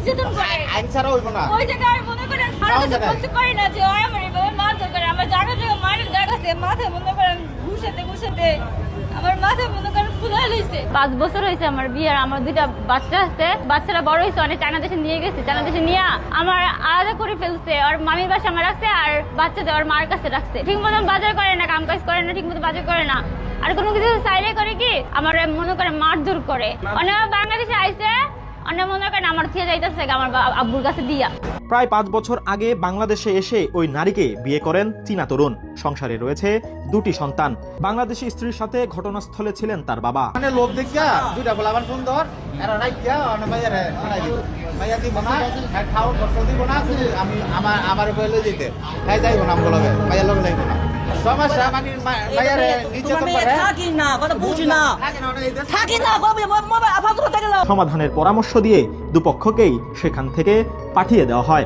নির্যাতন করে আইন ছাড়া হইব না ওই জায়গায় মনে করেন ভালো কিছু করতে পারি না যে ওই আমার এভাবে মারধর করে আমার জায়গা জায়গা মারের জায়গাতে মাথায় মনে করেন ঘুষাতে আমার মাথায় মনে করেন ফুলে লইছে 5 বছর হয়েছে আমার বিয়ের আমার 2টা বাচ্চা আছে বাচ্চারা বড় হয়েছে অনেক চায়না দেশে নিয়ে গেছে চায়না দেশে নিয়ে আমার আলাদা করে ফেলছে আর মামির বাসা আমার রাখছে আর বাচ্চাদের ওর মার কাছে রাখছে ঠিক মতন বাজার করে না কাম কাজ করে না ঠিক মতো বাজার করে না আর কোনো কিছু চাইলে করে কি আমার মনে করে মারধর করে অনেক বাংলাদেশে আইছে অনেক মনে করেন আমার থেকে যাইতেছে আমার আব্বুর কাছে দিয়া প্রায় 5 বছর আগে বাংলাদেশে এসে ওই নারীকে বিয়ে করেন চীনা তরুণ। সংসারে রয়েছে 2টি সন্তান। বাংলাদেশি স্ত্রীর সাথে ঘটনাস্থলে ছিলেন তার বাবা। মানে লোভ দেখিয়া 2টা বলা আমার সুন্দর এরা রাইয়া অনেক মাইয়ারে বানাই দিব মাইয়া দিব না খাও খরচ দিব না আমি আমার বলে যেতে তাই যাইব না বলবে মাইয়া লগে যাইব না সমস্যা মানে মাইয়ারে নির্যাতন করে থাকি না কথা বুঝি না থাকি না সমাধানের পরামর্শ দিয়ে দুপক্ষকেই সেখান থেকে পাঠিয়ে দেওয়া হয়।